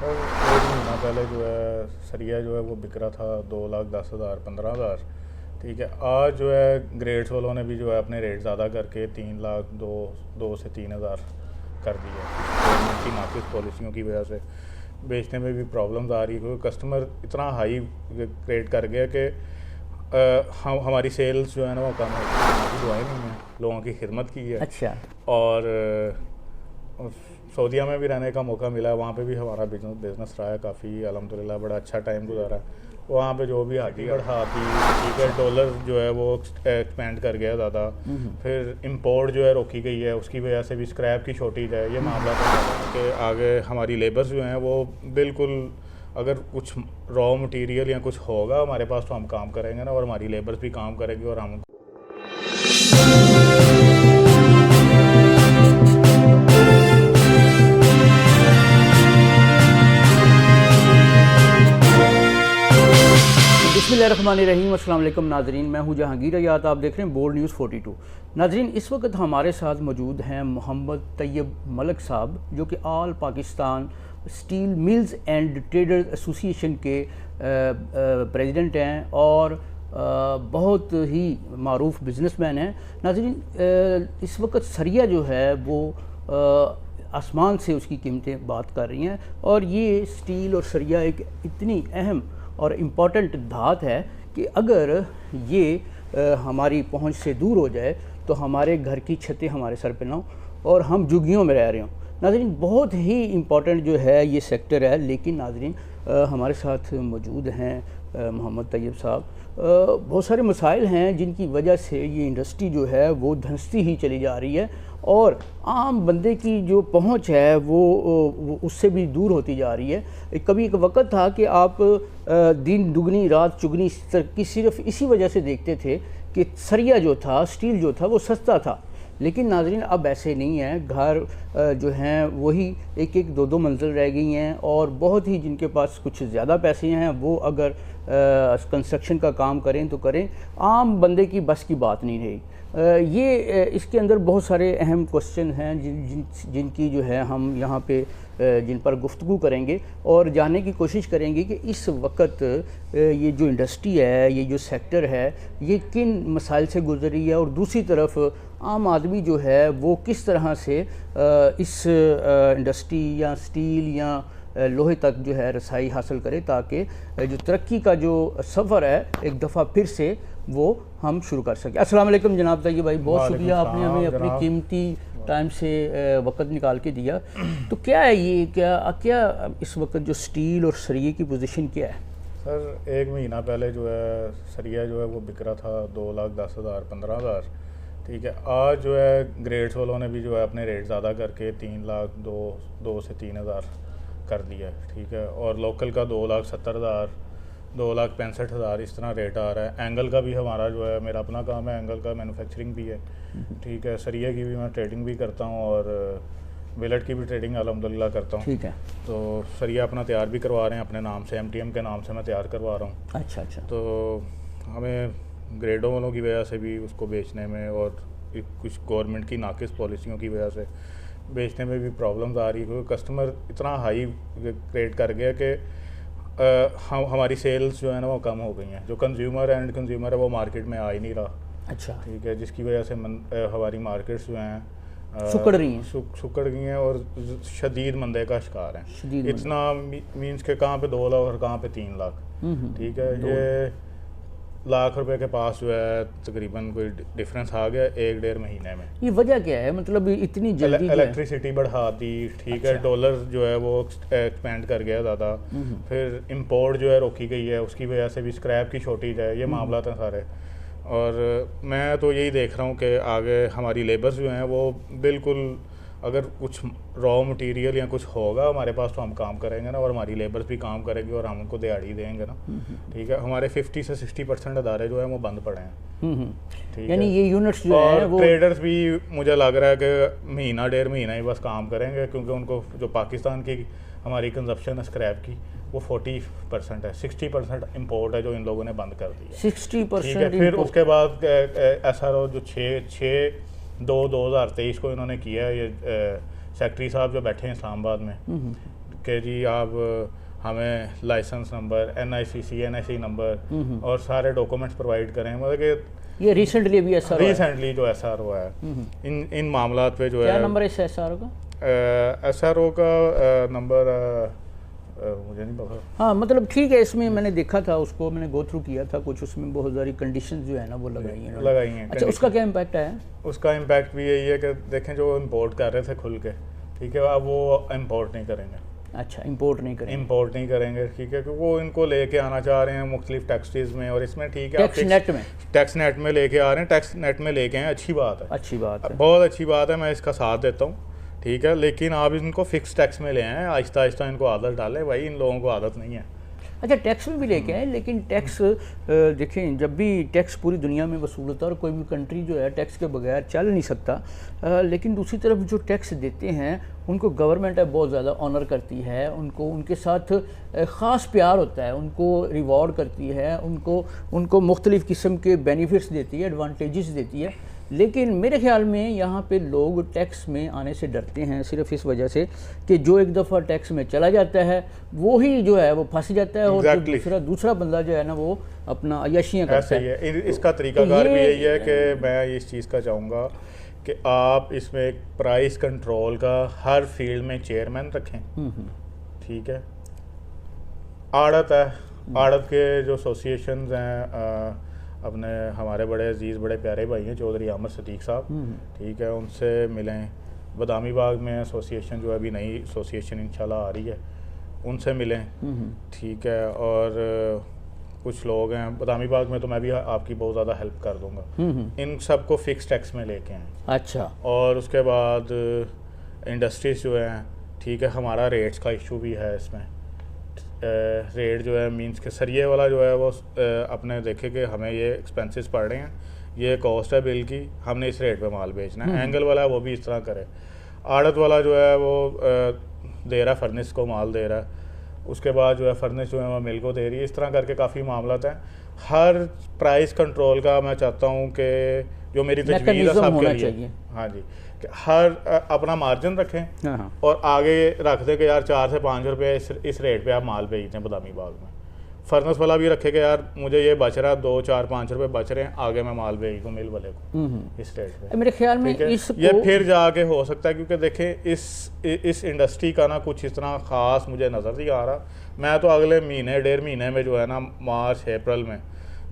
Sir एक महीना पहले जो है सरिया जो है वो बिक रहा था 2,10,000 15,000। ठीक है, आज जो है ग्रेड्स वालों ने भी जो है अपने रेट ज़्यादा करके 3 लाख दो से 3,000 कर दिए। गवर्नमेंट की नाकिस पॉलिसियों की वजह से बेचने में भी प्रॉब्लम्स आ रही है, क्योंकि कस्टमर इतना हाई रेट कर गया कि हम हमारी सेल्स जो है ना वो कम हो गई। हमारी दुआएं नहीं हैं, लोगों की खिदमत की है। अच्छा। और सऊदीया में भी रहने का मौका मिला, वहाँ पे भी हमारा बिजनेस रहा है काफ़ी, अल्हम्दुलिल्लाह बड़ा अच्छा टाइम गुजारा। वहाँ पे जो भी हाथी बढ़ाती, ठीक है, डॉलर जो है वो एक्सपेंड कर गया ज़्यादा। फिर इंपोर्ट जो है रोकी गई है, उसकी वजह से भी स्क्रैप की शॉर्टेज है। ये मामला तो है कि आगे हमारी लेबर्स जो हैं वो बिल्कुल, अगर कुछ रॉ मटेरियल या कुछ होगा हमारे पास तो हम काम करेंगे ना, और हमारी लेबर्स भी काम करेंगी और हम बिस्मिल्लाहिर्रहमानिर्रहीम। अस्सलाम वालेकुम नाजरीन, मैं हूं जहांगीर अयात, आप देख रहे हैं बोल्ड न्यूज़ 42। नाजरीन, इस वक्त हमारे साथ मौजूद हैं मोहम्मद तैयब मलिक साहब, जो कि all Pakistan steel mills and traders association के प्रेसिडेंट हैं और बहुत ही मारूफ बिजनेसमैन हैं। नाजरीन, इस वक्त सरिया जो है वो आसमान से उसकी कीमतें बात कर रही हैं, और ये स्टील और सरिया एक इतनी अहम और इम्पॉर्टेंट धात है कि अगर ये हमारी पहुंच से दूर हो जाए तो हमारे घर की छतें हमारे सर पे ना हो और हम झुग्गियों में रह रहे हों। नाज़रीन, बहुत ही इम्पॉर्टेंट जो है ये सेक्टर है। लेकिन नाज़रीन, हमारे साथ मौजूद हैं मोहम्मद तैयब साहब। बहुत सारे मसाइल हैं जिनकी वजह से ये इंडस्ट्री जो है वो धंसती ही चली जा रही है, और आम बंदे की जो पहुंच है वो उससे भी दूर होती जा रही है। कभी एक वक्त था कि आप दिन दुगनी रात चुगनी तरक्की सिर्फ इसी वजह से देखते थे कि सरिया जो था, स्टील जो था वो सस्ता था। लेकिन नाजरीन, अब ऐसे नहीं है। घर जो हैं वही एक एक दो दो मंजिल रह गई हैं, और बहुत ही जिनके पास कुछ ज़्यादा पैसे हैं वो अगर कंस्ट्रक्शन का काम करें तो करें, आम बंदे की बस की बात नहीं रही। ये इसके अंदर बहुत सारे अहम क्वेश्चन हैं जिनकी जो है हम यहाँ पे जिन पर गुफ्तगू करेंगे और जानने की कोशिश करेंगे कि इस वक्त ये जो इंडस्ट्री है, ये जो सेक्टर है, ये किन मसाइल से गुजर रही है, और दूसरी तरफ आम आदमी जो है वो किस तरह से इस इंडस्ट्री या स्टील या लोहे तक जो है रसाई हासिल करे, ताकि जो तरक्की का जो सफ़र है एक दफ़ा फिर से वो हम शुरू कर सकें। अस्सलाम वालेकुम जनाब तैयब भाई, बहुत शुक्रिया आपने हमें अपनी कीमती टाइम से वक्त निकाल के दिया। तो क्या है ये, क्या इस वक्त जो स्टील और सरिये की पोजीशन क्या है? सर एक महीना पहले जो है सरिया जो है वो बिक रहा था 2,10,000 15,000। ठीक है, आज जो है ग्रेड्स वालों ने भी जो है अपने रेट ज़्यादा करके 3 लाख दो से 3,000 कर दिया। ठीक है, और लोकल का 2,70,000 2,65,000 इस तरह रेट आ रहा है। एंगल का भी हमारा जो है, मेरा अपना काम है एंगल का, मैन्युफैक्चरिंग भी है। ठीक है, सरिया की भी मैं ट्रेडिंग भी करता हूँ और बिलेट की भी ट्रेडिंग अल्हम्दुलिल्लाह करता हूँ। ठीक है। तो सरिया अपना तैयार भी करवा रहे हैं अपने नाम से, MTM के नाम से मैं तैयार करवा रहा हूँ। अच्छा अच्छा। तो हमें ग्रेडों वालों की वजह से भी उसको बेचने में, और कुछ गवर्नमेंट की नाकिस पॉलिसियों की वजह से बेचने में भी प्रॉब्लम्स आ रही है, क्योंकि कस्टमर इतना हाई रेट कर गया कि हम हमारी सेल्स जो है ना वो कम हो गई हैं। जो कंज्यूमर है वो मार्केट में आ ही नहीं रहा। अच्छा। ठीक है, जिसकी वजह से हमारी मार्केट्स जो हैं सुकड़ रही हैं, सुकड़ गई हैं और शदीद मंदे का शिकार हैं। इतना मीन्स के कहाँ पे 2 लाख और कहाँ पे 3 लाख। ठीक है, ये लाख रुपए के पास जो है तकरीबन कोई डिफरेंस आ गया 1-1.5 महीने में। ये वजह क्या है, मतलब इतनी जल्दी इलेक्ट्रिसिटी बढ़ा दी। ठीक है, डॉलर जो है वो एक्सपेंड कर गया ज़्यादा। फिर इंपोर्ट जो है रोकी गई है, उसकी वजह से भी स्क्रैप की शॉर्टेज है। ये मामला था सारे, और मैं तो यही देख रहा हूँ कि आगे हमारी लेबर्स जो हैं वो बिल्कुल, अगर कुछ रॉ मटेरियल या कुछ होगा हमारे पास तो हम काम करेंगे ना, और हमारी लेबर्स भी काम करेंगी और हम उनको दिहाड़ी देंगे ना। ठीक है, हमारे 50 से 60% अदारे जो है वो बंद पड़े हैं। ठीक यानी है, ये यूनिट्स जो और है वो ट्रेडर्स भी मुझे लग रहा है कि महीना 1.5 महीना ही बस काम करेंगे, क्योंकि उनको जो पाकिस्तान की हमारी कंजप्शन है स्क्रैप की वो 40% है। 60% इम्पोर्ट है जो इन लोगों ने बंद कर दिया। 60%। फिर उसके बाद SRO जो 6/2/2023 को इन्होंने किया है, ये सेक्रेटरी साहब जो बैठे हैं इस्लामाबाद में, कि जी आप हमें license number, NICC NIC number और सारे डॉक्यूमेंट्स प्रोवाइड करें। मतलब कि ये रिसेंटली भी ऐसा रिसेंटली जो SR हुआ है इन मामला पे जो क्या है नंबर है इस SRO का? SRO का नंबर मुझे नहीं पता। हाँ मतलब ठीक है, इसमें मैंने देखा था, उसको मैंने गो थ्रू किया था, कुछ उसमें बहुत सारी कंडीशंस जो है ना वो लगाई हैं। अच्छा, उसका क्या इम्पैक्ट आया? उसका इम्पैक्ट भी यही है कि देखें जो इंपोर्ट कर रहे थे खुल के, ठीक है, अब वो इंपोर्ट नहीं करेंगे। अच्छा, इंपोर्ट नहीं करेंगे, ठीक है, क्योंकि वो इनको लेके आना चाह रहे हैं मुख्तलिफ टैक्सेस में, और इसमें ठीक है टैक्स नेट में लेके आ रहे हैं, टैक्स नेट में लेके आए, अच्छी बात है, बहुत अच्छी बात है, मैं इसका साथ देता हूँ, ठीक है, लेकिन आप इनको फिक्स टैक्स में ले आएँ, आहिस्ता आहिस्ता इनको आदत डालें। भाई इन लोगों को आदत नहीं है। अच्छा, टैक्स में भी लेके आए, लेकिन टैक्स देखें, जब भी टैक्स पूरी दुनिया में वसूल होता है और कोई भी कंट्री जो है टैक्स के बगैर चल नहीं सकता, लेकिन दूसरी तरफ जो टैक्स देते हैं उनको गवर्नमेंट है बहुत ज़्यादा ऑनर करती है, उनको उनके साथ ख़ास प्यार होता है, उनको रिवॉर्ड करती है, उनको मुख्तलिफ़ किस्म के बेनिफिट्स देती है, एडवांटेजेस देती है। लेकिन मेरे ख्याल में यहाँ पे लोग टैक्स में आने से डरते हैं सिर्फ इस वजह से कि जो एक दफ़ा टैक्स में चला जाता है वो ही जो है वो फंस जाता है, और जो दूसरा बंदा जो है ना वो अपना अय्याशियाँ करता है। इसका तरीकाकार भी यही है कि मैं इस चीज़ का चाहूँगा कि आप इसमें एक प्राइस कंट्रोल का हर फील्ड में चेयरमैन रखें, ठीक है। आड़त है, आड़त के जो एसोसिएशन हैं, अपने हमारे बड़े अजीज़ बड़े प्यारे भाई हैं चौधरी आमिर सदीक साहब, ठीक है, उनसे मिलें। बदामी बाग में एसोसिएशन जो है अभी नई एसोसिएशन इंशाल्लाह आ रही है, उनसे मिलें, ठीक है। और कुछ लोग हैं बदामी बाग में, तो मैं भी आपकी बहुत ज़्यादा हेल्प कर दूंगा। इन सब को फिक्स टैक्स में लेके आएँ। अच्छा। और उसके बाद इंडस्ट्रीज जो हैं, ठीक है, हमारा रेट्स का इशू भी है इसमें। रेट जो है मींस के सरिये वाला जो है वो अपने देखे कि हमें ये एक्सपेंसेस पड़ रहे हैं, ये कॉस्ट है बिल की, हमने इस रेट पे माल बेचना है। एंगल वाला है वो भी इस तरह करे। आड़त वाला जो है वो दे रहा है, फर्नेस को माल दे रहा है, उसके बाद जो है फर्नेस जो है वो मिल को दे रही है। इस तरह करके काफ़ी मामला हैं। हर प्राइस कंट्रोल का मैं चाहता हूँ कि जो मेरी तजवीज़ है सबके लिए, हाँ जी, हर अपना मार्जिन रखें और आगे रख दें कि यार 4 से 5 रुपये इस रेट पे आप माल बेचते हैं बदामी बाग में। फर्नेस वाला भी रखे कि यार मुझे ये बच रहा है 2 4 5 रुपये बच रहे हैं, आगे मैं माल बेच दूँ मिल वाले को इस रेट पे। मेरे ख्याल में ये फिर जाके हो सकता है, क्योंकि देखें इस इंडस्ट्री का ना कुछ इस तरह ख़ास मुझे नज़र नहीं आ रहा। मैं तो अगले महीने 1.5 महीने में जो है ना मार्च अप्रैल में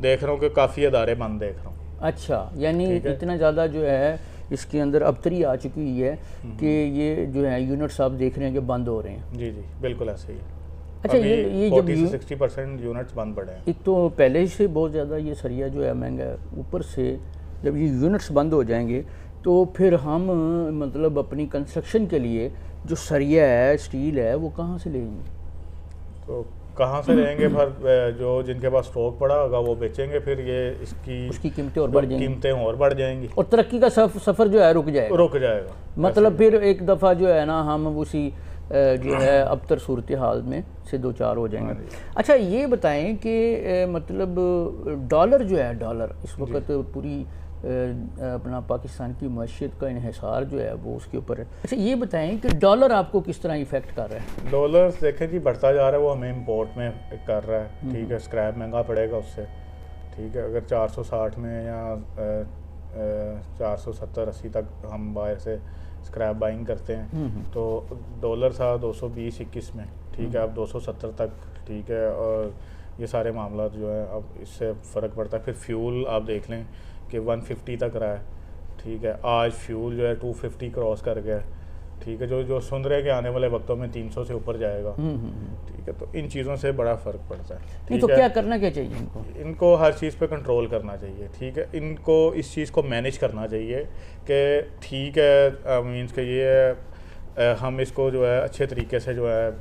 देख रहा हूँ कि काफ़ी अदारे बंद देख रहा हूँ। अच्छा, यानी इतना ज़्यादा जो है इसके अंदर अबतरी आ चुकी हुई है कि ये जो है यूनिट्स आप देख रहे हैं कि बंद हो रहे हैं। जी जी बिल्कुल ऐसे ही है। अच्छा, ये जब 60% यूनिट्स बंद पड़े हैं। एक तो पहले से बहुत ज़्यादा ये सरिया जो है महंगा है, ऊपर से जब ये यूनिट्स बंद हो जाएंगे तो फिर हम मतलब अपनी कंस्ट्रक्शन के लिए जो सरिया है, स्टील है, वो कहाँ से लेंगे? तो कहाँ से लेंगे? पर जो जिनके पास स्टॉक पड़ा होगा वो बेचेंगे, फिर ये उसकी कीमतें और बढ़ जाएंगी और तरक्की का सफ़र जो है रुक जाएगा। मतलब फिर एक दफ़ा जो है ना हम उसी जो है अबतर सूरत हाल में से 2-4 हो जाएंगे। अच्छा, ये बताएं कि मतलब डॉलर जो है, डॉलर इस वक्त पूरी अपना पाकिस्तान की मईशत का इन्हिसार जो है वो उसके ऊपर है। अच्छा, ये बताएं कि डॉलर आपको किस तरह इफ़ेक्ट कर रहा है? डॉलर देखें जी बढ़ता जा रहा है, वो हमें इंपोर्ट में कर रहा है, ठीक है। स्क्रैप महंगा पड़ेगा उससे, ठीक है। अगर 460 में या 470-80 तक हम बाहर से स्क्रैप बाइंग करते हैं तो डॉलर था 220-21 में, ठीक है, अब 270 तक, ठीक है। और ये सारे मामला जो है अब इससे फ़र्क पड़ता है। फिर फ्यूल आप देख लें कि 150 तक रहा है, ठीक है। आज फ्यूल जो है 250 क्रॉस कर गया, ठीक है। जो सुन रहे हैं कि आने वाले वक्तों में 300 से ऊपर जाएगा, ठीक है। तो इन चीज़ों से बड़ा फ़र्क पड़ता है। नहीं तो क्या करना क्या चाहिए इनको हर चीज़ पे कंट्रोल करना चाहिए, ठीक है। इनको इस चीज़ को मैनेज करना चाहिए कि ठीक है, मीन्स के ये हम इसको जो है अच्छे तरीके से जो है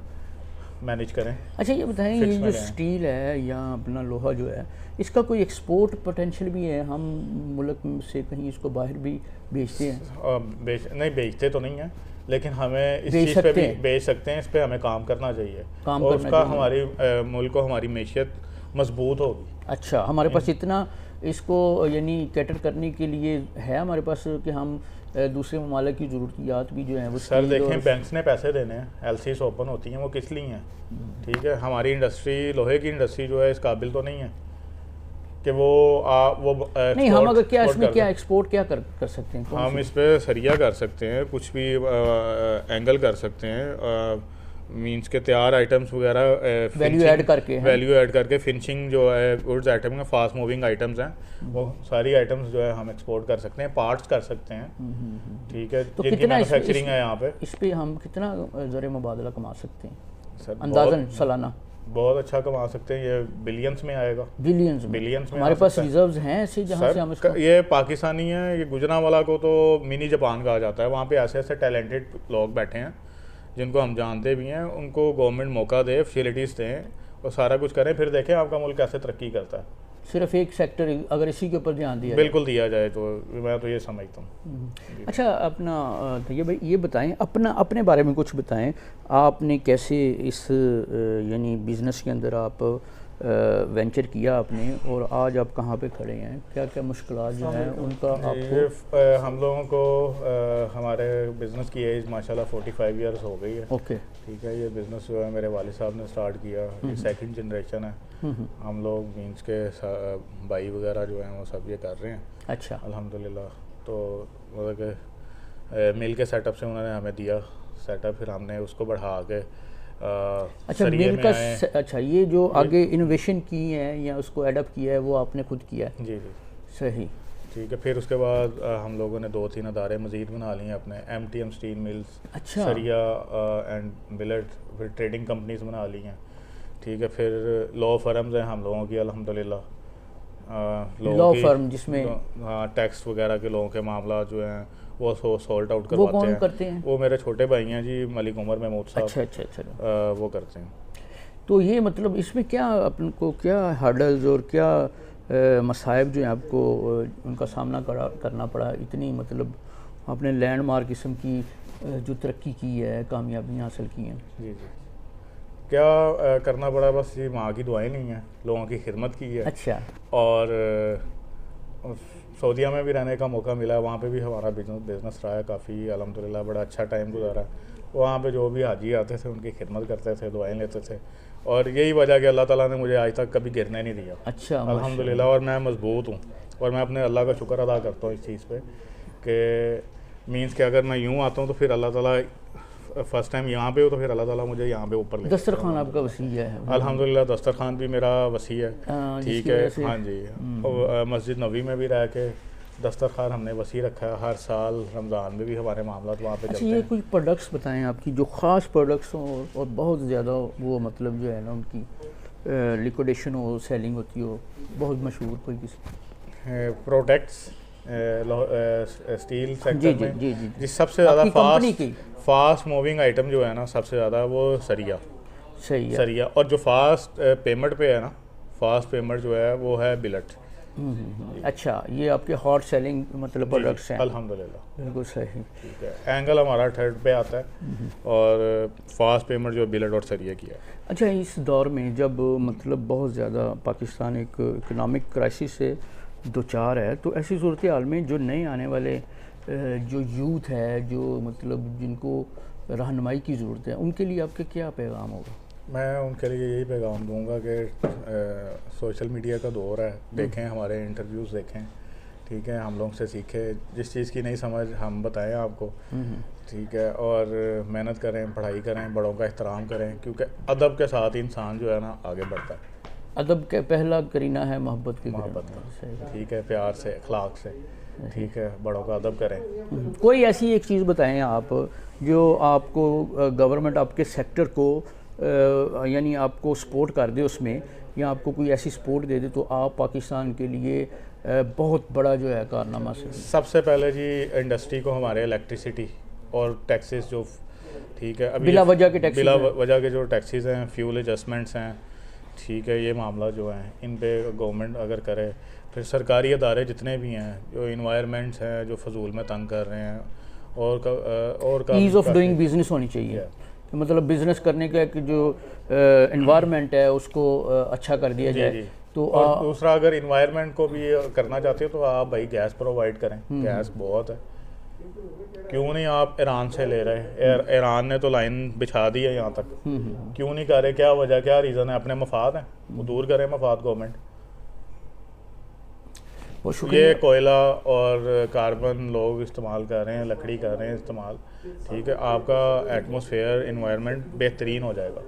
मैनेज करें। अच्छा, ये बताएं, ये जो स्टील है या अपना लोहा जो है, इसका कोई एक्सपोर्ट पोटेंशियल भी है? हम मुल्क से कहीं इसको बाहर भी बेचते हैं? नहीं बेचते तो नहीं है, लेकिन हमें इस चीज़ पे भी बेच सकते हैं। इस पे हमें काम करना चाहिए और उसका हमारी मुल्क को हमारी मैशियत मजबूत होगी। अच्छा, हमारे पास इतना इसको यानी कैटर करने के लिए है हमारे पास कि हम दूसरे ममालिक की ज़रूरियात भी जो हैं वो सर steel देखें, और- बैंक्स ने पैसे देने हैं, एलसीज ओपन होती हैं, वो किस लिए हैं? ठीक है, हमारी इंडस्ट्री, लोहे की इंडस्ट्री जो है इस काबिल तो नहीं है कि वो नहीं, हम अगर क्या export इसमें कर क्या दें। एक्सपोर्ट क्या कर सकते हैं? कौन हम सी- इस पे सरिया कर सकते हैं, कुछ भी एंगल कर सकते हैं, मींस के तैयार आइटम्स वगैरह Value add करके, हैं? वैल्यू ऐड करके फिनिशिंग जो है गुड्स आइटम में फास्ट मूविंग आइटम्स हैं, वो सारी आइटम्स जो है हम एक्सपोर्ट कर सकते हैं, पार्ट्स कर सकते हैं। ठीक है, तो जिनकी कितना मैन्युफैक्चरिंग है यहाँ पे। इस पे हम कितना ज़र मुबादला कमा सकते हैं सर अंदाज़न सालाना? बहुत अच्छा कमा सकते हैं, ये बिलियंस में आएगा। बिलियंस बिलियंस में हमारे आ पास सकता है। रिजर्व्स हैं ऐसे जहाँ से हम इसको ये पाकिस्तानी है, ये गुजरांवाला को तो मिनी जापान कहा जाता है। वहाँ पे ऐसे ऐसे टैलेंटेड लोग बैठे हैं जिनको हम जानते भी हैं, उनको गवर्नमेंट मौका दे, फैसिलिटीज़ दें और सारा कुछ करें, फिर देखें आपका मुल्क कैसे तरक्की करता है। सिर्फ एक सेक्टर अगर इसी के ऊपर ध्यान दिया बिल्कुल दिया जाए तो मैं तो ये समझता हूँ। जाए। अच्छा, अपना तो ये भाई ये बताएं, अपने बारे में कुछ बताएं, आपने कैसे इस यानी बिज़नेस के अंदर आप वेंचर किया आपने, और आज आप कहाँ पे खड़े हैं, क्या क्या मुश्किलात जो हैं उनका आपको? हम लोगों को हमारे बिज़नेस की एज माशाल्लाह 45 ईयर्स हो गई है। ओके। ठीक है, ये बिज़नेस जो है मेरे वालिद साहब ने स्टार्ट किया, ये सेकंड जनरेशन है। हम लोग मीन्स के भाई वगैरह जो हैं वो सब ये कर रहे हैं अच्छा, अल्हम्दुलिल्लाह। तो मतलब कि मिल के सेटअप से उन्होंने हमें दिया सेटअप, फिर हमने उसको बढ़ा के अच्छा सरिये मिल में का आए। अच्छा, ये जो आगे इनोवेशन की है या उसको एडप्ट किया है वो आपने खुद किया है? जी जी, सही। ठीक है। फिर उसके बाद हम लोगों ने 2-3 अदारे मज़ीद बना लिए अपने, MTM स्टील मिल्स, अच्छा। सरिया एंड बिलेट, फिर ट्रेडिंग कंपनीज बना ली हैं। ठीक है, फिर लॉ फर्म्स हैं हम लोगों की अल्हम्दुलिल्लाह। लॉ फर्म जिसमें हाँ, टैक्स वगैरह के लोगों के मामला जो हैं वो सॉल्ट आउट वो करवाते कौन हैं। करते हैं? वो मेरे छोटे भाई हैं जी, मलिक उमर महमूद साहब। अच्छा अच्छा अच्छा। वो करते हैं। तो ये मतलब इसमें क्या अपन को क्या हर्डल्स और क्या मसाइब जो हैं आपको उनका सामना करना पड़ा? इतनी मतलब आपने लैंडमार्क किस्म की जो तरक्की की है, कामयाबियाँ हासिल की हैं। जी जी, क्या करना पड़ा, बस ये माँ की दुआएं नहीं हैं, लोगों की खिदमत की है। अच्छा। और सऊदीया में भी रहने का मौका मिला, वहाँ पे भी हमारा बिजनेस रहा है काफ़ी अल्हम्दुलिल्लाह, बड़ा अच्छा टाइम गुजारा। वहाँ पे जो भी हाजी आते थे उनकी खिदमत करते थे, दुआएं लेते थे, और यही वजह कि अल्लाह ताला ने मुझे आज तक कभी गिरने नहीं दिया। अच्छा, अल्हम्दुलिल्लाह, और मैं मजबूत हूँ, और मैं अपने अल्लाह का शुक्र अदा करता हूँ इस चीज़ पे कि मीन्स कि अगर मैं यूँ आता हूँ तो फिर अल्लाह ताला फर्स्ट टाइम यहाँ पे हो तो फिर अल्लाह ताला मुझे यहाँ पे ऊपर ले दस्तरखान आपका वसी है? अल्हम्दुलिल्लाह, दस्तरखान भी मेरा वसी है। ठीक जिसकी है, वजह से- हाँ जी। और मस्जिद नबी में भी रह के दस्तरखान हमने वसी रखा है। हर साल रमज़ान में भी हमारे मामला वहाँ पे अच्छा, चलते ये हैं। कुछ प्रोडक्ट्स बताएं आपकी जो ख़ास प्रोडक्ट्स हों और बहुत ज़्यादा वो मतलब जो है ना उनकी लिक्विडेशन हो, सेलिंग होती हो, बहुत मशहूर कोई किसी? प्रोडक्ट्स स्टील सेक्टर जी, जी, में जी, जी। जिस सबसे ज़्यादा आपकी कंपनी की? फास्ट मूविंग आइटम जो है ना सबसे ज़्यादा वो सरिया सही है। सरिया, और जो फास्ट पेमेंट पे है ना, फास्ट पेमेंट जो है वो है बिलेट। अच्छा, ये आपके हॉट सेलिंग मतलब प्रोडक्ट्स हैं? अल्हम्दुलिल्लाह, बिल्कुल सही। ठीक है। एंगल हमारा थर्ड पे आता है, और फास्ट पेमेंट जो बिलेट और सरिया की है। अच्छा, इस दौर में जब मतलब बहुत ज़्यादा पाकिस्तान एक इकोनॉमिक क्राइसिस से दो चार है, तो ऐसी सूरत हाल में जो नए आने वाले जो यूथ है, जो मतलब जिनको रहनुमाई की ज़रूरत है, उनके लिए आपके क्या पैगाम होगा? मैं उनके लिए यही पैगाम दूंगा कि सोशल मीडिया का दौर है, देखें हमारे इंटरव्यूज़ देखें, ठीक है, हम लोग से सीखें, जिस चीज़ की नहीं समझ हम बताएं आपको, ठीक है, और मेहनत करें, पढ़ाई करें, बड़ों का एहतराम करें, क्योंकि अदब के साथ इंसान जो है ना आगे बढ़ता है। अदब का पहला करीना है मोहब्बत की। मोहब्बत सही। का, ठीक है, प्यार से, अखलाक से, ठीक है, बड़ों का अदब करें। कोई ऐसी एक चीज़ बताएं आप जो आपको गवर्नमेंट आपके सेक्टर को यानी आपको सपोर्ट कर दे उसमें, या आपको कोई ऐसी सपोर्ट दे दे तो आप पाकिस्तान के लिए बहुत बड़ा जो है कारनामा से। सबसे पहले जी इंडस्ट्री को हमारे इलेक्ट्रिसिटी और टैक्सेस जो, ठीक है, अभी बिला वजह के टैक्सेस बिला हैं। वजह के जो टैक्सेस हैं, फ्यूल एडजस्टमेंट्स हैं, ठीक है, ये मामला जो हैं इन पे गवर्नमेंट अगर करे, फिर सरकारी अदारे जितने भी हैं जो इन्वायरमेंट्स हैं जो फजूल में तंग कर रहे हैं, और का ईज़ ऑफ डूइंग बिजनेस होनी चाहिए, मतलब बिजनेस करने का एक जो एनवायरनमेंट है उसको अच्छा कर दिया जाए। जी। तो और दूसरा, अगर इन्वायरमेंट को भी करना चाहते हो तो आप भाई गैस प्रोवाइड करें, गैस बहुत है, क्यों नहीं आप ईरान से ले रहे? ईरान ने तो लाइन बिछा दी है यहाँ तक, क्यों नहीं कर रहे? क्या वजह, क्या रीज़न है? अपने मफाद हैं, वो दूर करें मफाद गवर्नमेंट। बहुत शुक्रिया। ये कोयला और कार्बन लोग इस्तेमाल कर रहे हैं, लकड़ी कर रहे हैं इस्तेमाल, ठीक है, आपका एटमॉस्फेयर इन्वायरमेंट बेहतरीन हो जाएगा।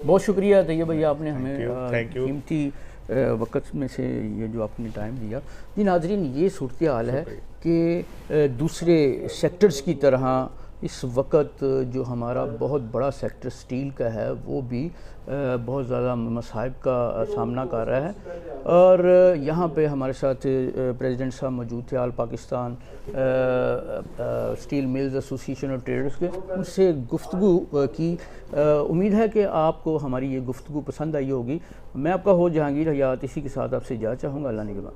बहुत शुक्रिया तैयब भैया, आपने हमें थैंक यू। कीमती वक्त में से ये जो आपने टाइम दिया। जी नाजरीन, ये सूरत हाल है कि दूसरे सेक्टर्स की तरह इस वक्त जो हमारा बहुत बड़ा सेक्टर स्टील का है वो भी बहुत ज़्यादा मसाइब का सामना कर रहा है। और यहाँ पे हमारे साथ प्रेसिडेंट साहब मौजूद थे आल पाकिस्तान स्टील मिल्स एसोसिएशन और ट्रेडर्स के, उनसे गुफ्तगू की। उम्मीद है कि आपको हमारी ये गुफ्तगू पसंद आई होगी। मैं आपका होस्ट जहांगीर हयात इसी के साथ आपसे इजाज़त चाहूँगा। अल्लाह निगहबान।